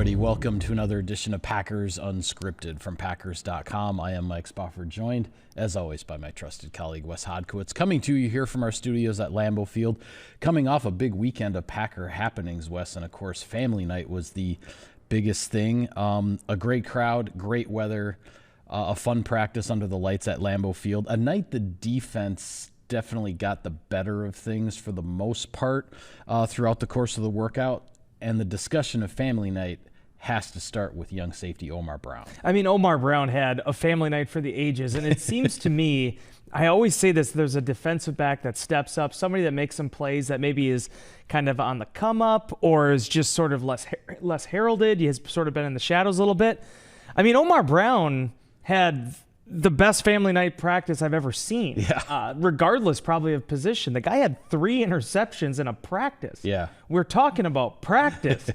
everybody. Welcome to another edition of Packers Unscripted from Packers.com. I am Mike Spofford, joined, as always, by my trusted colleague, Wes Hodkowitz, coming to you here from our studios at Lambeau Field, coming off a big weekend of Packer happenings, Wes, and, of course, family night was the biggest thing. A great crowd, great weather, a fun practice under the lights at Lambeau Field. A night the defense definitely got the better of things for the most part throughout the course of the workout. And the discussion of family night has to start with young safety Omar Brown. I mean, Omar Brown had a family night for the ages, and it seems to me, I always say this, there's a defensive back that steps up, somebody that makes some plays that maybe is kind of on the come up or is just sort of less heralded. He has sort of been in the shadows a little bit. I mean, Omar Brown had the best family night practice I've ever seen, regardless probably of position. The guy had 3 interceptions in a practice. Yeah. We're talking about practice.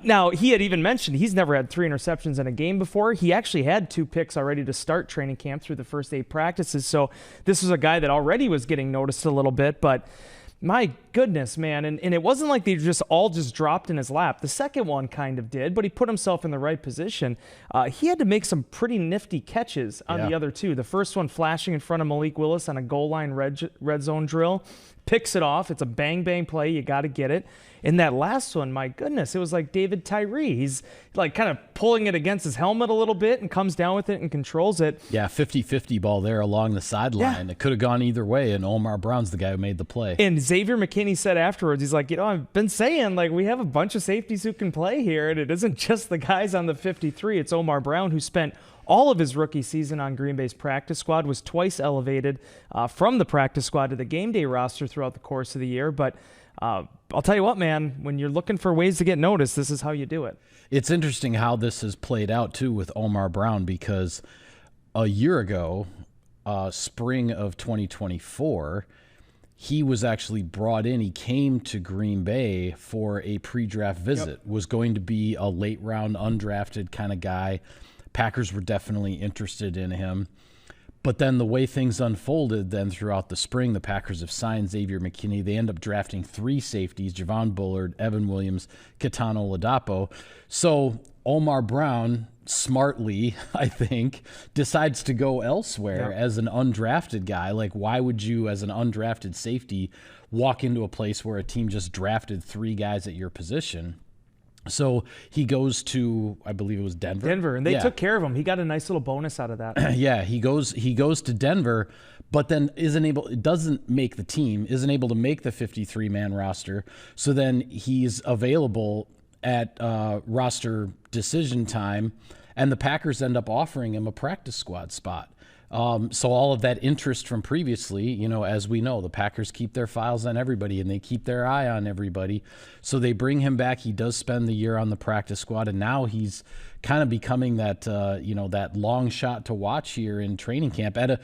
Now, he had even mentioned he's never had 3 interceptions in a game before. He actually had 2 picks already to start training camp through the first 8 practices. So this was a guy that already was getting noticed a little bit, but my goodness, man. And it wasn't like they all dropped in his lap. The second one kind of did, but he put himself in the right position. He had to make some pretty nifty catches on the other 2. The first one flashing in front of Malik Willis on a goal line red zone drill. Picks it off. It's a bang-bang play. You got to get it. And that last one, my goodness, it was like David Tyree. He's like kind of pulling it against his helmet a little bit and comes down with it and controls it. Yeah, 50-50 ball there along the sideline. Yeah. It could have gone either way, and Omar Brown's the guy who made the play. And Xavier McKinney said afterwards, he's like, I've been saying, like, we have a bunch of safeties who can play here, and it isn't just the guys on the 53. It's Omar Brown, who spent all of his rookie season on Green Bay's practice squad, was twice elevated from the practice squad to the game day roster throughout the course of the year. But I'll tell you what, man, when you're looking for ways to get noticed, this is how you do it. It's interesting how this has played out, too, with Omar Brown, because a year ago, spring of 2024, he was actually brought in. He came to Green Bay for a pre-draft visit, was going to be a late-round, undrafted kind of guy. Packers were definitely interested in him. But then the way things unfolded then throughout the spring, the Packers have signed Xavier McKinney. They end up drafting 3 safeties, Javon Bullard, Evan Williams, Kitano Ladapo. So Omar Brown, smartly, I think, decides to go elsewhere as an undrafted guy. Like, why would you, as an undrafted safety, walk into a place where a team just drafted 3 guys at your position? So he goes to, I believe it was Denver. And they took care of him. He got a nice little bonus out of that. Yeah, he goes to Denver, but then doesn't make the team, isn't able to make the 53-man roster. So then he's available at roster decision time, and the Packers end up offering him a practice squad spot. So all of that interest from previously, as we know, the Packers keep their files on everybody and they keep their eye on everybody. So they bring him back. He does spend the year on the practice squad, and now he's kind of becoming that, that long shot to watch here in training camp at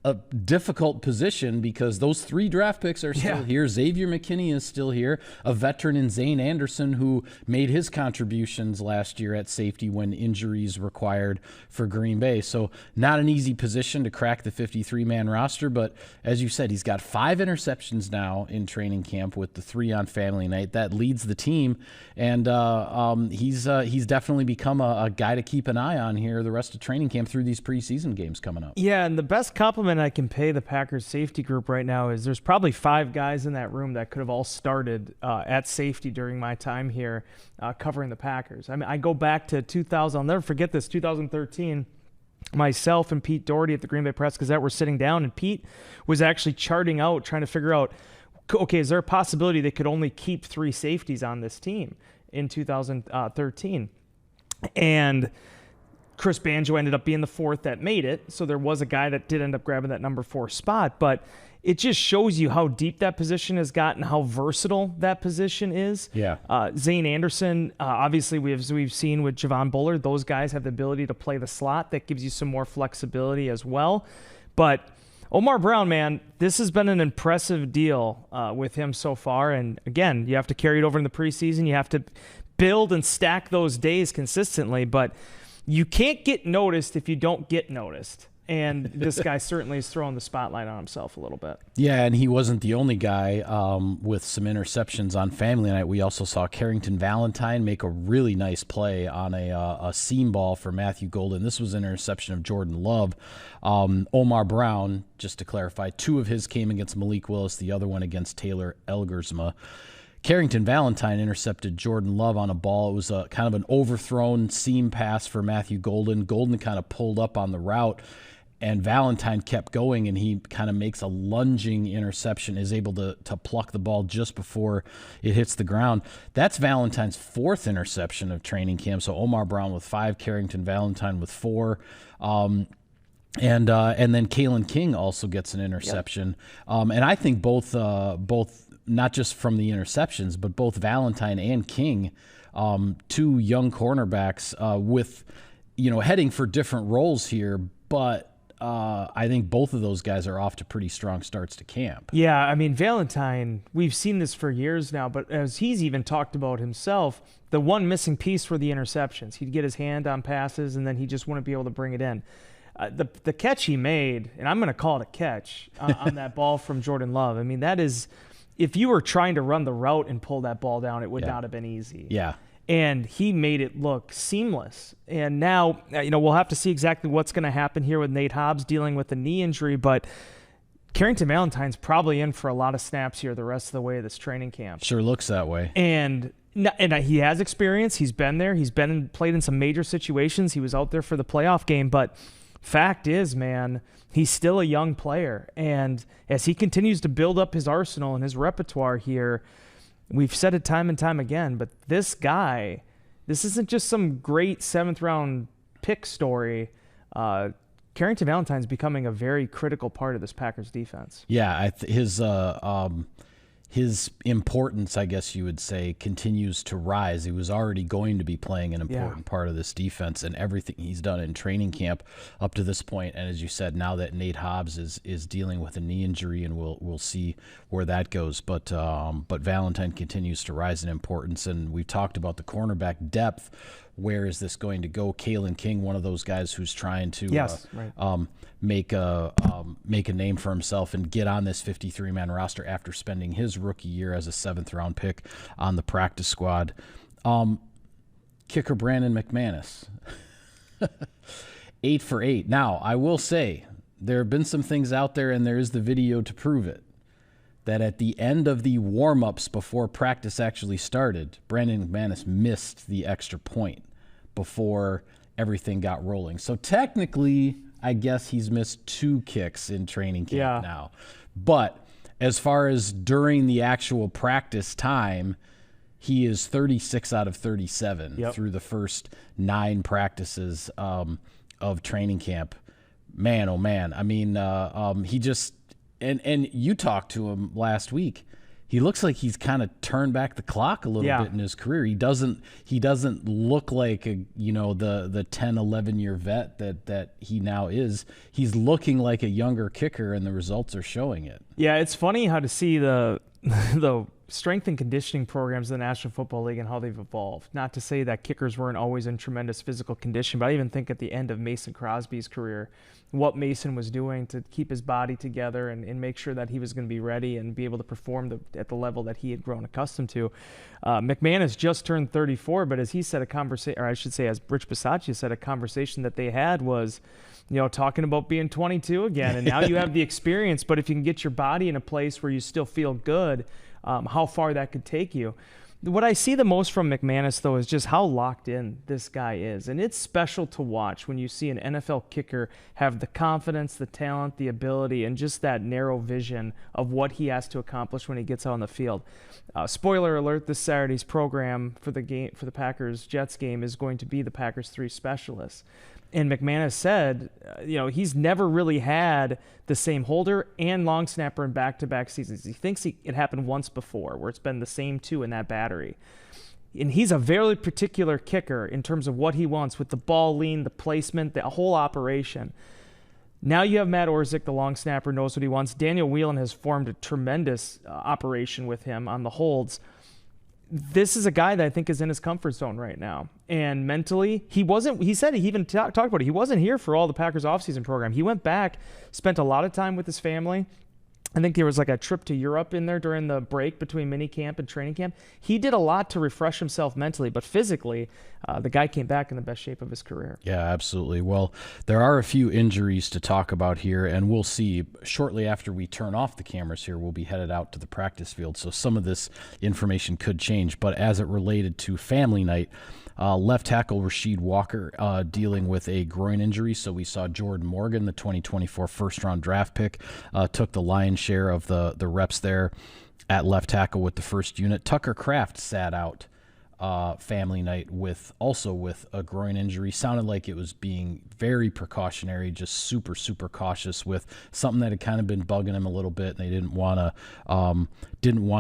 a difficult position, because those 3 draft picks are still here. Xavier McKinney is still here, a veteran in Zane Anderson, who made his contributions last year at safety when injuries required for Green Bay. So not an easy position to crack the 53-man roster, but as you said, he's got 5 interceptions now in training camp with the 3 on family night. That leads the team, and he's definitely become a guy to keep an eye on here the rest of training camp through these preseason games coming up. Yeah, and the best compliment I can pay the Packers safety group right now is there's probably 5 guys in that room that could have all started at safety during my time here covering the Packers. I mean, I go back to 2000. I'll never forget this, 2013. Myself and Pete Doherty at the Green Bay Press-Gazette were sitting down, and Pete was actually charting out, trying to figure out, okay, is there a possibility they could only keep 3 safeties on this team in 2013? And Chris Banjo ended up being the 4th that made it, so there was a guy that did end up grabbing that number 4 spot, but it just shows you how deep that position has gotten, how versatile that position is. Yeah. Zane Anderson, obviously we've seen with Javon Bullard, those guys have the ability to play the slot. That gives you some more flexibility as well. But Omar Brown, man, this has been an impressive deal with him so far, and again, you have to carry it over in the preseason. You have to build and stack those days consistently, but you can't get noticed if you don't get noticed. And this guy certainly is throwing the spotlight on himself a little bit. Yeah, and he wasn't the only guy with some interceptions on Family Night. We also saw Carrington Valentine make a really nice play on a seam ball for Matthew Golden. This was an interception of Jordan Love. Omar Brown, just to clarify, 2 of his came against Malik Willis, the other one against Taylor Elgersma. Carrington Valentine intercepted Jordan Love on a ball. It was a kind of an overthrown seam pass for Matthew Golden. Golden kind of pulled up on the route, and Valentine kept going, and he kind of makes a lunging interception, is able to pluck the ball just before it hits the ground. That's Valentine's 4th interception of training camp. So Omar Brown with 5, Carrington Valentine with 4. And then Kalen King also gets an interception. Yep. And I think both not just from the interceptions, but both Valentine and King, 2 young cornerbacks with, heading for different roles here, but I think both of those guys are off to pretty strong starts to camp. Yeah, I mean, Valentine, we've seen this for years now, but as he's even talked about himself, the one missing piece were the interceptions. He'd get his hand on passes, and then he just wouldn't be able to bring it in. The catch he made, and I'm going to call it a catch, on that ball from Jordan Love, I mean, that is, if you were trying to run the route and pull that ball down, it would not have been easy. Yeah. And he made it look seamless. And now, we'll have to see exactly what's going to happen here with Nate Hobbs dealing with the knee injury, but Carrington Valentine's probably in for a lot of snaps here the rest of the way of this training camp. Sure looks that way. And he has experience. He's been there. He's played in some major situations. He was out there for the playoff game, but fact is, man, he's still a young player. And as he continues to build up his arsenal and his repertoire here, we've said it time and time again, but this guy, this isn't just some great 7th-round pick story. Carrington Valentine's becoming a very critical part of this Packers defense. Yeah, his importance, I guess you would say, continues to rise. He was already going to be playing an important part of this defense, and everything he's done in training camp up to this point. And as you said, now that Nate Hobbs is dealing with a knee injury, and we'll see where that goes. But Valentine continues to rise in importance, and we've talked about the cornerback depth. Where is this going to go? Kalen King, one of those guys who's trying to make a name for himself and get on this 53-man roster after spending his rookie year as a 7th-round pick on the practice squad. Kicker Brandon McManus, 8 for 8. Now, I will say there have been some things out there, and there is the video to prove it, that at the end of the warm-ups before practice actually started, Brandon McManus missed the extra point before everything got rolling. So technically, I guess he's missed 2 kicks in training camp now. But as far as during the actual practice time, he is 36 out of 37 through the first 9 practices of training camp. Man, oh man. I mean, he just... And you talked to him last week. He looks like he's kind of turned back the clock a little bit in his career. He doesn't look like the 10, 11-year vet that he now is. He's looking like a younger kicker, and the results are showing it. Yeah, it's funny how to see the strength and conditioning programs in the National Football League and how they've evolved. Not to say that kickers weren't always in tremendous physical condition, but I even think at the end of Mason Crosby's career, what Mason was doing to keep his body together and make sure that he was going to be ready and be able to perform at the level that he had grown accustomed to. McManus just turned 34, but as he said, as Rich Bisaccia said, a conversation that they had was, talking about being 22 again, and now you have the experience, but if you can get your body in a place where you still feel good, how far that could take you. What I see the most from McManus, though, is just how locked in this guy is. And it's special to watch when you see an NFL kicker have the confidence, the talent, the ability, and just that narrow vision of what he has to accomplish when he gets out on the field. Spoiler alert, this Saturday's program for the Packers-Jets game is going to be the Packers 3 specialists. And McManus said, he's never really had the same holder and long snapper in back-to-back seasons. He thinks it happened once before, where it's been the same 2 in that battery. And he's a very particular kicker in terms of what he wants with the ball lean, the placement, the whole operation. Now you have Matt Orzik, the long snapper, knows what he wants. Daniel Whelan has formed a tremendous operation with him on the holds. this is a guy that I think is in his comfort zone right now. And mentally, he said he even talked about it. He wasn't here for all the Packers offseason program. He went back, spent a lot of time with his family. I think there was like a trip to Europe in there during the break between minicamp and training camp. He did a lot to refresh himself mentally, but physically, the guy came back in the best shape of his career. Yeah, absolutely. Well, there are a few injuries to talk about here, and we'll see shortly after we turn off the cameras here, we'll be headed out to the practice field. So some of this information could change, but as it related to family night, left tackle Rasheed Walker dealing with a groin injury. So we saw Jordan Morgan, the 2024 first-round draft pick, took the lion's share of the reps there at left tackle with the first unit. Tucker Kraft sat out family night with a groin injury. Sounded like it was being very precautionary, just super, super cautious with something that had kind of been bugging him a little bit, and they didn't want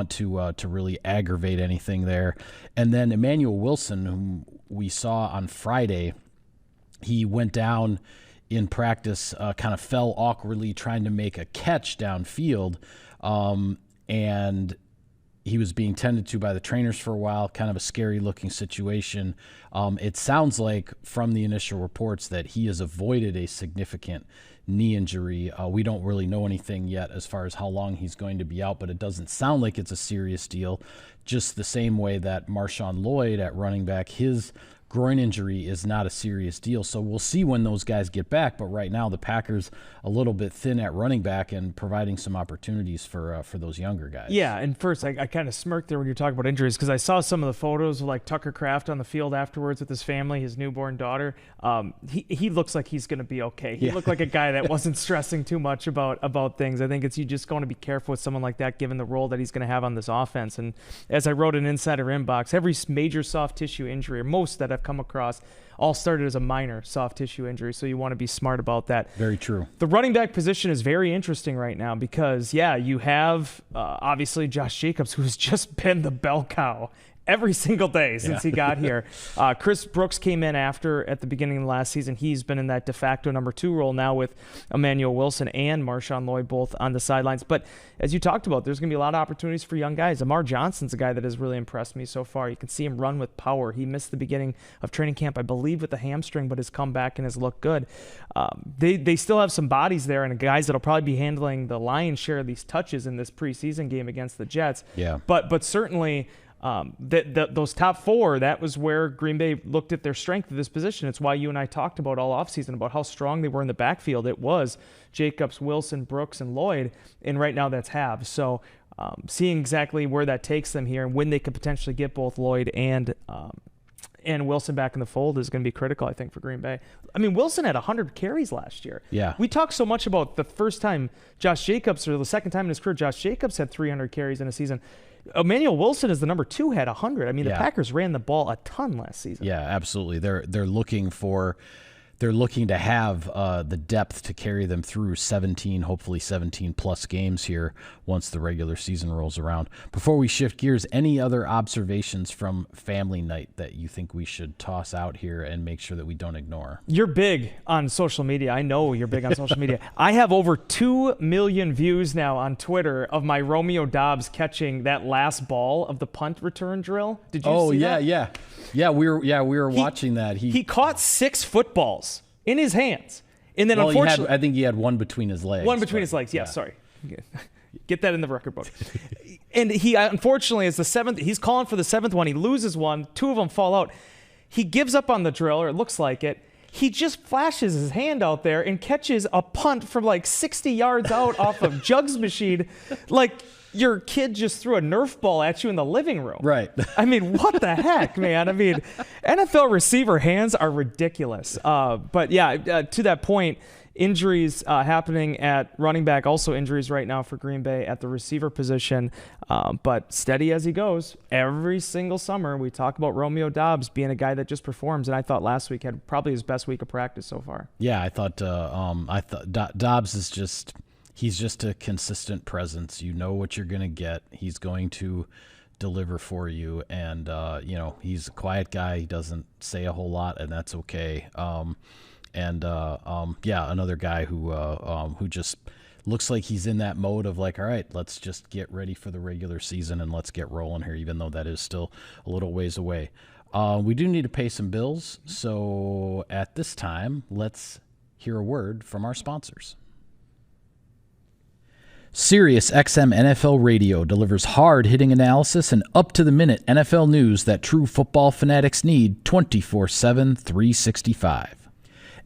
to really aggravate anything there. And then Emmanuel Wilson, whom we saw on Friday, he went down in practice, kind of fell awkwardly trying to make a catch downfield, and he was being tended to by the trainers for a while, kind of a scary-looking situation. It sounds like from the initial reports that he has avoided a significant knee injury. We don't really know anything yet as far as how long he's going to be out, but it doesn't sound like it's a serious deal, just the same way that Marshawn Lloyd at running back, his groin injury is not a serious deal. So we'll see when those guys get back. But right now the Packers a little bit thin at running back and providing some opportunities for those younger guys. Yeah, and first I kind of smirked there when you're talking about injuries because I saw some of the photos of like Tucker Kraft on the field afterwards with his family, his newborn daughter. He looks like he's going to be okay. He looked like a guy that wasn't stressing too much about things. I think you just going to be careful with someone like that given the role that he's going to have on this offense. And as I wrote in Insider Inbox, every major soft tissue injury, or most that I've come across, all started as a minor soft tissue injury, so you want to be smart about that. Very true. The running back position is very interesting right now because, you have obviously Josh Jacobs, who's just been the bell cow every single day since he got here. Chris Brooks came in at the beginning of the last season. He's been in that de facto number 2 role now with Emmanuel Wilson and Marshawn Lloyd both on the sidelines. But as you talked about, there's going to be a lot of opportunities for young guys. Amar Johnson's a guy that has really impressed me so far. You can see him run with power. He missed the beginning of training camp, I believe, with a hamstring, but has come back and has looked good. They still have some bodies there and guys that'll probably be handling the lion's share of these touches in this preseason game against the Jets. Yeah. But certainly those top 4, that was where Green Bay looked at their strength of this position. It's why you and I talked about all offseason about how strong they were in the backfield. It was Jacobs, Wilson, Brooks, and Lloyd, and right now that's halves. So seeing exactly where that takes them here and when they could potentially get both Lloyd and Wilson back in the fold is going to be critical, I think, for Green Bay. I mean, Wilson had 100 carries last year. Yeah. We talked so much about the first time Josh Jacobs, or the second time in his career, Josh Jacobs had 300 carries in a season. Emmanuel Wilson is the number 2, had 100. I mean, the Packers ran the ball a ton last season. Yeah, absolutely. They're looking to have the depth to carry them through 17, hopefully 17 plus games here once the regular season rolls around. Before we shift gears, any other observations from family night that you think we should toss out here and make sure that we don't ignore? You're big on social media. I know you're big on social media. I have over 2 million views now on Twitter of my Romeo Doubs catching that last ball of the punt return drill. Did you see that? Yeah, we were watching that. He caught 6 footballs in his hands. And then unfortunately, I think he had one between his legs. One between his legs. Yeah, sorry. Get that in the record book. And he unfortunately is the 7th. He's calling for the 7th one. He loses one. 2 of them fall out. He gives up on the drill, or it looks like it. He just flashes his hand out there and catches a punt from like 60 yards out off of Jug's machine, like your kid just threw a Nerf ball at you in the living room. Right. I mean, what the heck, man? I mean, NFL receiver hands are ridiculous. But yeah, to that point, injuries happening at running back, also injuries right now for Green Bay at the receiver position, but steady as he goes. Every single summer we talk about Romeo Doubs being a guy that just performs, and I thought last week had probably his best week of practice so far. Yeah, I thought Doubs is he's just a consistent presence. You know what you're going to get. He's going to deliver for you, and he's a quiet guy. He doesn't say a whole lot, and that's okay. Another guy who just looks like he's in that mode of like, all right, let's just get ready for the regular season and let's get rolling here, even though that is still a little ways away. We do need to pay some bills, so at this time, let's hear a word from our sponsors. Sirius XM NFL Radio delivers hard-hitting analysis and up-to-the-minute NFL news that true football fanatics need 24/7, 365.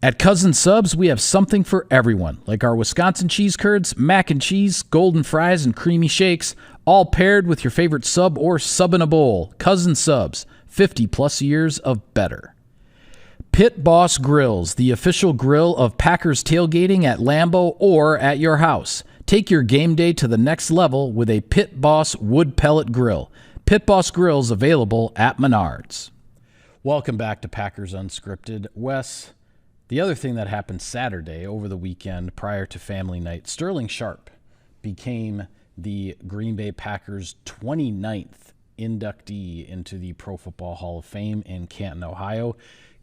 At Cousin Subs, we have something for everyone, like our Wisconsin cheese curds, mac and cheese, golden fries, and creamy shakes, all paired with your favorite sub or sub in a bowl. Cousin Subs, 50-plus years of better. Pit Boss Grills, the official grill of Packers tailgating at Lambeau or at your house. Take your game day to the next level with a Pit Boss wood pellet grill. Pit Boss Grills available at Menards. Welcome back to Packers Unscripted. Wes, the other thing that happened Saturday over the weekend prior to family night, Sterling Sharpe became the Green Bay Packers' 29th inductee into the Pro Football Hall of Fame in Canton, Ohio.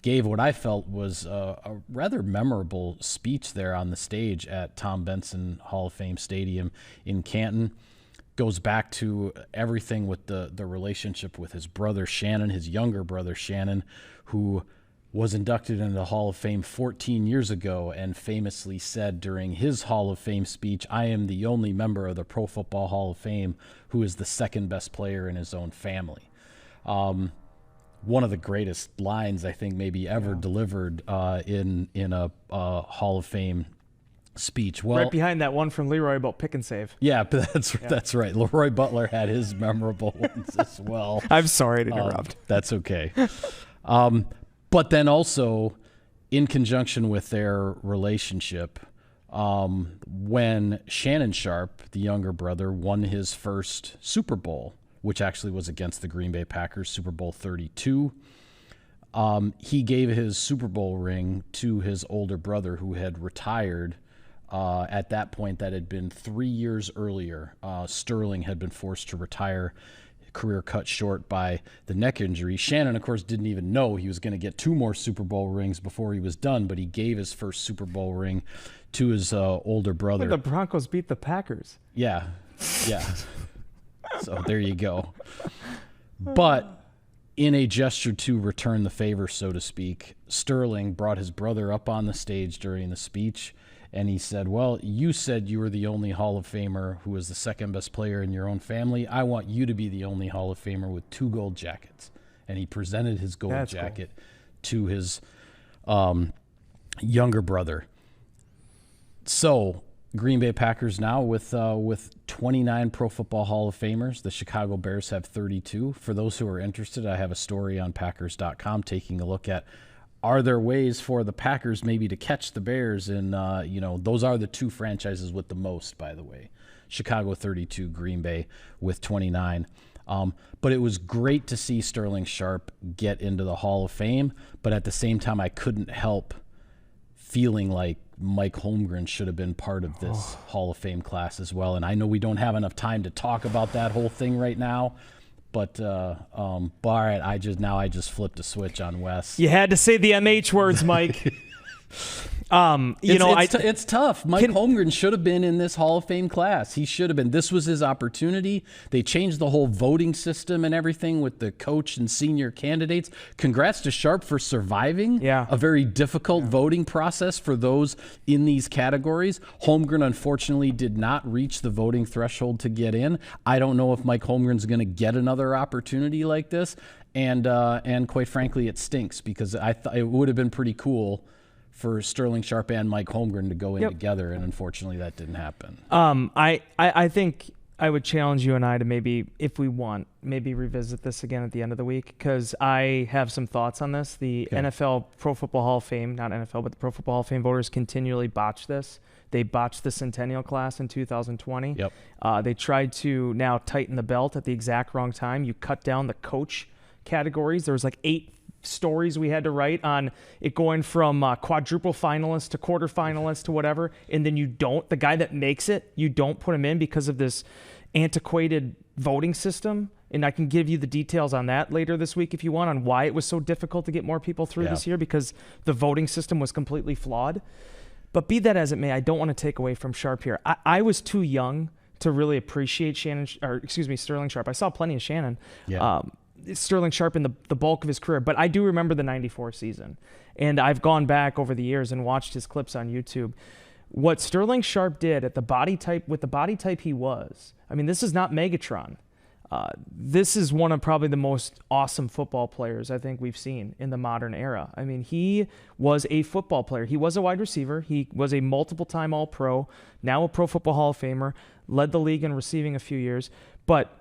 Gave what I felt was a rather memorable speech there on the stage at Tom Benson Hall of Fame Stadium in Canton. Goes back to everything with the relationship with his brother Shannon, his younger brother Shannon, who was inducted into the Hall of Fame 14 years ago and famously said during his Hall of Fame speech, "I am the only member of the Pro Football Hall of Fame who is the second best player in his own family." One of the greatest lines I think maybe ever delivered in a Hall of Fame speech. Well, Right behind that one from Leroy about pick and save. Yeah, that's right. Leroy Butler had his memorable ones as well. I'm sorry to interrupt. That's okay. But then also, in conjunction with their relationship, when Shannon Sharpe, the younger brother, won his first Super Bowl, which actually was against the Green Bay Packers, Super Bowl 32, he gave his Super Bowl ring to his older brother who had retired at that point. That had been 3 years earlier. Sterling had been forced to retire, career cut short by the neck injury. Shannon, of course, didn't even know he was going to get 2 more Super Bowl rings before he was done, but he gave his first Super Bowl ring to his older brother. The Broncos beat the Packers. Yeah. So there you go. But in a gesture to return the favor, so to speak, Sterling brought his brother up on the stage during the speech, and he said, "Well, you said you were the only Hall of Famer who was the second best player in your own family. I want you to be the only Hall of Famer with 2 gold jackets." And he presented his gold jacket to his younger brother. So Green Bay Packers now with 29 Pro Football Hall of Famers. The Chicago Bears have 32. For those who are interested, I have a story on Packers.com taking a look at, are there ways for the Packers maybe to catch the Bears? And, those are the 2 franchises with the most, by the way. Chicago 32, Green Bay with 29. But it was great to see Sterling Sharpe get into the Hall of Fame. But at the same time, I couldn't help feeling like Mike Holmgren should have been part of this Hall of Fame class as well. And I know we don't have enough time to talk about that whole thing right now. But all right, I just flipped a switch on Wes. You had to say the MH words, Mike. It's tough. Mike Holmgren should have been in this Hall of Fame class. He should have been. This was his opportunity. They changed the whole voting system and everything with the coach and senior candidates. Congrats to Sharpe for surviving a very difficult voting process for those in these categories. Holmgren, unfortunately, did not reach the voting threshold to get in. I don't know if Mike Holmgren's going to get another opportunity like this. And quite frankly, it stinks because I thought it would have been pretty cool for Sterling Sharpe and Mike Holmgren to go in together, and unfortunately that didn't happen. I think I would challenge you and I to maybe, if we want, maybe revisit this again at the end of the week, because I have some thoughts on this. The NFL Pro Football Hall of Fame, not NFL, but the Pro Football Hall of Fame voters continually botch this. They botched the Centennial class in 2020. They tried to now tighten the belt at the exact wrong time. You cut down the coach categories. There was like 8 stories we had to write on it going from quadruple finalist to quarterfinalist to whatever, and then the guy that makes it, you don't put him in because of this antiquated voting system. And I can give you the details on that later this week if you want, on why it was so difficult to get more people through this year, because the voting system was completely flawed. But be that as it may, I don't want to take away from Sharpe here. I was too young to really appreciate Sterling Sharpe. I saw plenty of Shannon. Yeah. Sterling Sharpe in the bulk of his career, but I do remember the 94 season. And I've gone back over the years and watched his clips on YouTube. What Sterling Sharpe did with the body type he was, I mean, this is not Megatron. This is one of probably the most awesome football players I think we've seen in the modern era. I mean, he was a football player. He was a wide receiver. He was a multiple-time All-Pro, now a Pro Football Hall of Famer, led the league in receiving a few years. But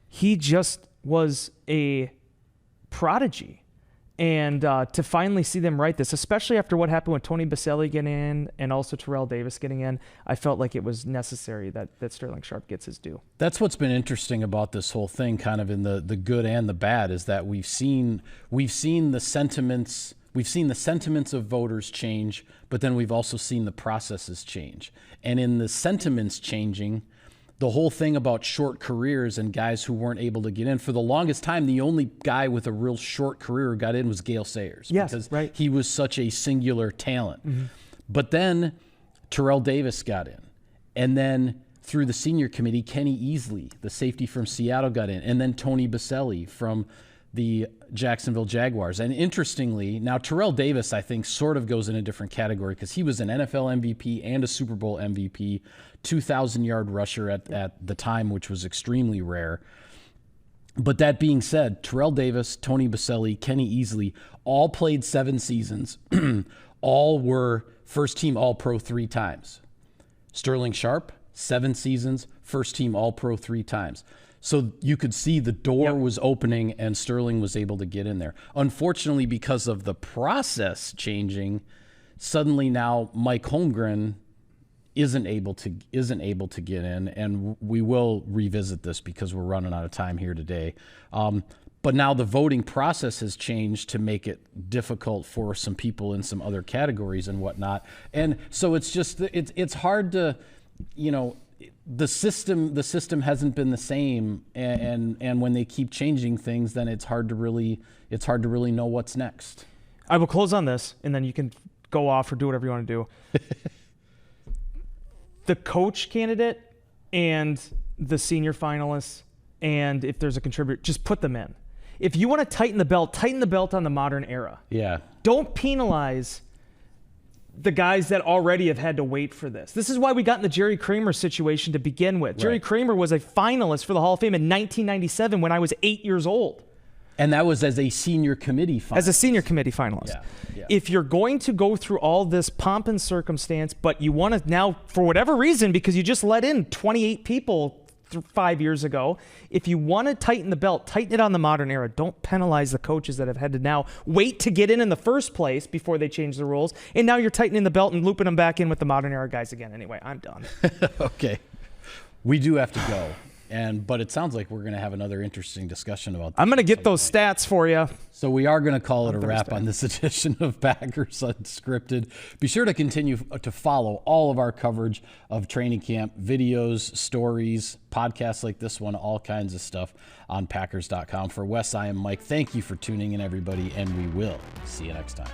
he just was a prodigy. And to finally see them write this, especially after what happened with Tony Baselli getting in and also Terrell Davis getting in, I felt like it was necessary that Sterling Sharpe gets his due. That's what's been interesting about this whole thing, kind of in the good and the bad, is that we've seen the sentiments of voters change, but then we've also seen the processes change. And in the sentiments changing, the whole thing about short careers and guys who weren't able to get in, for the longest time, the only guy with a real short career who got in was Gale Sayers. Yes, because right. he was such a singular talent. Mm-hmm. But then Terrell Davis got in. And then through the senior committee, Kenny Easley, the safety from Seattle, got in. And then Tony Baselli from the Jacksonville Jaguars. And interestingly, now Terrell Davis, I think, sort of goes in a different category because he was an NFL MVP and a Super Bowl MVP, 2,000-yard rusher at the time, which was extremely rare. But that being said, Terrell Davis, Tony Baselli, Kenny Easley all played 7 seasons. All were first-team All-Pro 3 times. Sterling Sharpe, 7 seasons, first-team All-Pro 3 times. So you could see the door was opening and Sterling was able to get in there. Unfortunately, because of the process changing, suddenly now Mike Holmgren isn't able to get in, and we will revisit this because we're running out of time here today. But now the voting process has changed to make it difficult for some people in some other categories and whatnot. And so it's just it's hard to, the system hasn't been the same, and when they keep changing things, then it's hard to really know what's next. I will close on this, and then you can go off or do whatever you want to do. The coach candidate and the senior finalists, and if there's a contributor, just put them in. If you want to tighten the belt on the modern era. Yeah. Don't penalize the guys that already have had to wait for this. This is why we got in the Jerry Kramer situation to begin with. Right. Jerry Kramer was a finalist for the Hall of Fame in 1997 when I was 8 years old. And that was as a senior committee finalist. As a senior committee finalist. Yeah. If you're going to go through all this pomp and circumstance, but you want to now, for whatever reason, because you just let in 28 people 5 years ago, if you want to tighten the belt, tighten it on the modern era. Don't penalize the coaches that have had to now wait to get in the first place before they change the rules. And now you're tightening the belt and looping them back in with the modern era guys again. Anyway, I'm done. Okay. We do have to go. But it sounds like we're going to have another interesting discussion about this. I'm going to get those stats for you. So we are going to call it a wrap on this edition of Packers Unscripted. Be sure to continue to follow all of our coverage of training camp, videos, stories, podcasts like this one, all kinds of stuff on Packers.com. For Wes, I am Mike. Thank you for tuning in, everybody, and we will see you next time.